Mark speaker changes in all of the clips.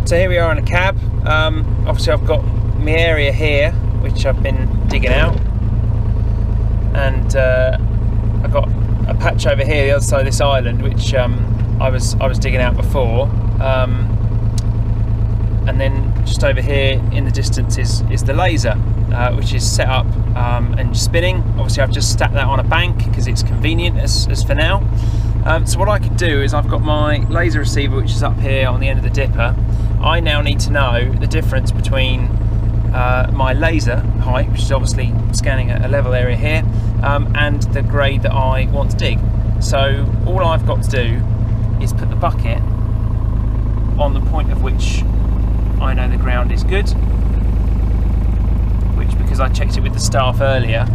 Speaker 1: So here we are in a cab. Obviously I've got my area here which I've been digging out, and I've got a patch over here the other side of this island which I was digging out before, and then just over here in the distance is the laser, which is set up and spinning. Obviously I've just stacked that on a bank because it's convenient as for now. So what I could do is, I've got my laser receiver which is up here on the end of the dipper. I now need to know the difference between my laser height, which is obviously scanning a level area here, and the grade that I want to dig. So all I've got to do is put the bucket on the point of which I know the ground is good, which, because I checked it with the staff earlier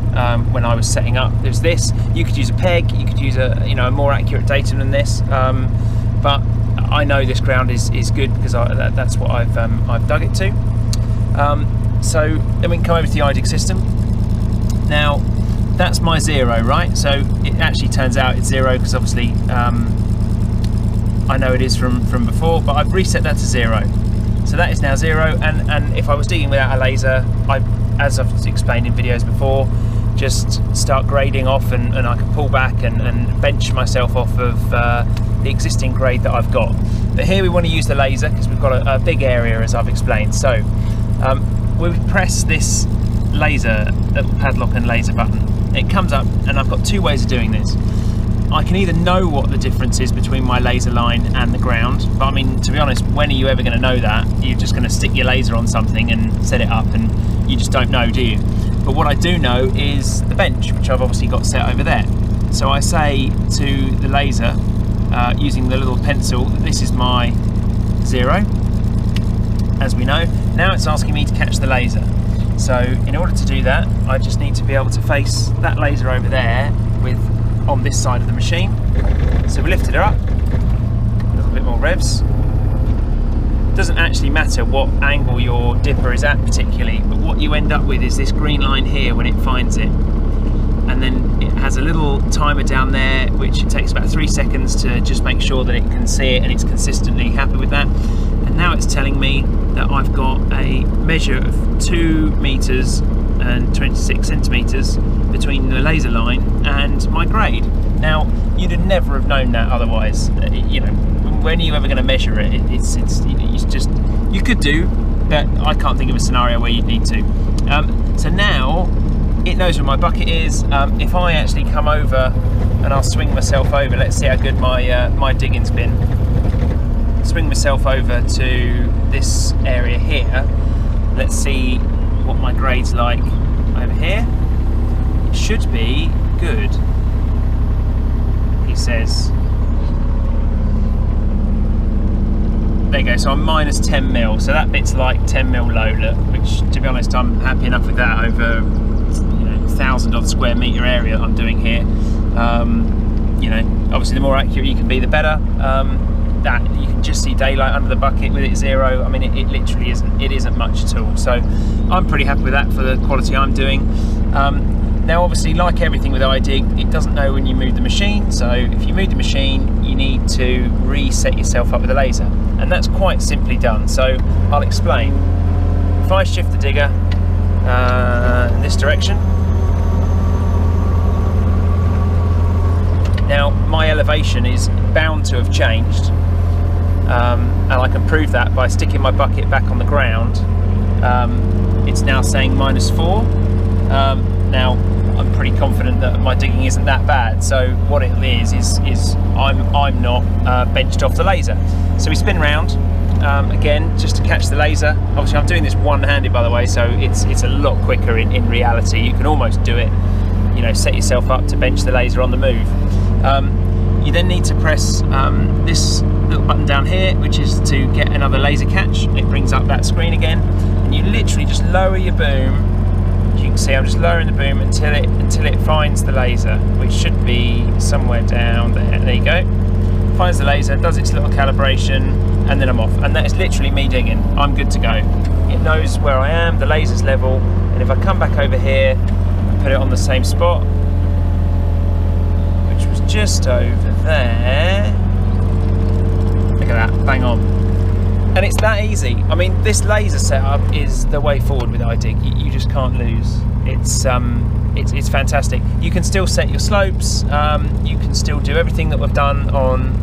Speaker 1: when I was setting up, there's this. You could use a peg, you could use a more accurate datum than this, but I know this ground is good because that's what I've dug it to. So then we can come over to the Idig system. Now that's my 0, right? So it actually turns out it's 0 because obviously I know it is from before, but I've reset that to 0. So that is now 0, and if I was digging without a laser, as I've explained in videos before, just start grading off and I can pull back and bench myself off of the existing grade that I've got. But here we want to use the laser because we've got a big area, as I've explained. So we press this laser, little padlock and laser button. It comes up, and I've got two ways of doing this. I can either know what the difference is between my laser line and the ground, but I mean, to be honest, when are you ever going to know that? You're just going to stick your laser on something and set it up, and you just don't know, do you? But what I do know is the bench, which I've obviously got set over there. So I say to the laser, using the little pencil, that this is my 0, as we know. Now it's asking me to catch the laser. So in order to do that, I just need to be able to face that laser over there on this side of the machine. So we lifted her up, a little bit more revs. Doesn't actually matter what angle your dipper is at particularly, but what you end up with is this green line here when it finds it. And then it has a little timer down there, which it takes about 3 seconds to just make sure that it can see it and it's consistently happy with that. And now it's telling me that I've got a measure of 2 meters and 26 centimeters between the laser line and my grade. Now, you'd have never have known that otherwise. You know, when are you ever going to measure it? It's just, you could do, but I can't think of a scenario where you'd need to. So now it knows where my bucket is. If I actually come over and I'll swing myself over, let's see how good my digging's been. Swing myself over to this area here. Let's see what my grade's like over here. It should be good, he says. There you go, so I'm minus 10 mil, so that bit's like 10 mil low, look, which, to be honest, I'm happy enough with that over 1,000 odd square metre area I'm doing here. Obviously the more accurate you can be, the better. That you can just see daylight under the bucket with it 0. I mean, it literally isn't much at all. So I'm pretty happy with that for the quality I'm doing. Now, obviously, like everything with Idig, it doesn't know when you move the machine. So if you move the machine, you need to reset yourself up with a laser, and that's quite simply done. So I'll explain. If I shift the digger in this direction, now my elevation is bound to have changed, and I can prove that by sticking my bucket back on the ground. It's now saying -4. Now I'm pretty confident that my digging isn't that bad. So what it is I'm not benched off the laser. So we spin round again just to catch the laser. Obviously I'm doing this one-handed, by the way, so it's a lot quicker in reality. You can almost do it, set yourself up to bench the laser on the move. You then need to press this little button down here, which is to get another laser catch. It brings up that screen again, and you literally just lower your boom. As you can see, I'm just lowering the boom until it finds the laser, which should be somewhere down there. There you go. Finds the laser, does its little calibration, and then I'm off. And that is literally me digging. I'm good to go. It knows where I am, the laser's level, and if I come back over here and put it on the same spot, which was just over there, look at that, bang on.
Speaker 2: And it's that easy. I mean, this laser setup is the way forward with Idig. You just can't lose. It's fantastic. You can still set your slopes. You can still do everything that we've done on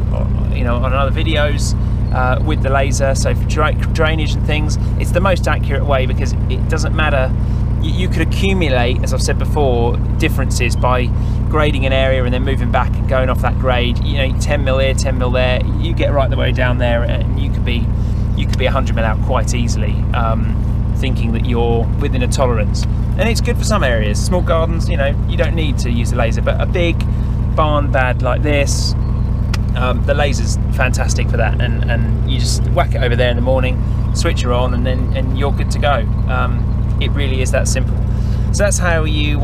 Speaker 2: other videos with the laser. So for drainage and things, it's the most accurate way, because it doesn't matter. You could accumulate, as I've said before, differences by grading an area and then moving back and going off that grade. 10 mil here, 10 mil there. You get right the way down there, and you could be 100 mil out quite easily, thinking that you're within a tolerance. And it's good for some areas. Small gardens, you don't need to use the laser, but a big barn bed like this, the laser's fantastic for that. And you just whack it over there in the morning, switch her on, and you're good to go. It really is that simple. So that's how you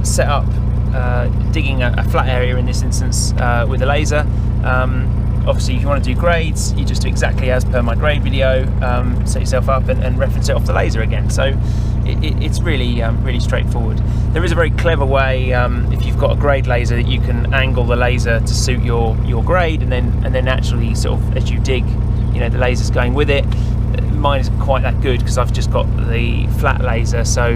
Speaker 2: set up digging a flat area, in this instance, with a laser. Obviously, if you want to do grades, you just do exactly as per my grade video, set yourself up and reference it off the laser again. So it's really really straightforward. There is a very clever way, if you've got a grade laser, that you can angle the laser to suit your grade, and then actually sort of, as you dig, the laser's going with it. Mine isn't quite that good because I've just got the flat laser, so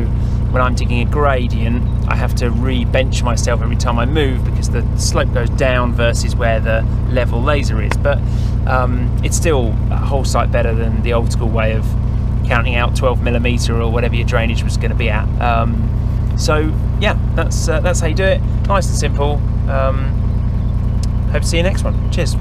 Speaker 2: when I'm digging a gradient, I have to re-bench myself every time I move, because the slope goes down versus where the level laser is. But it's still a whole sight better than the old school way of counting out 12mm or whatever your drainage was going to be at. So yeah, that's how you do it. Nice and simple. Hope to see you next one. Cheers.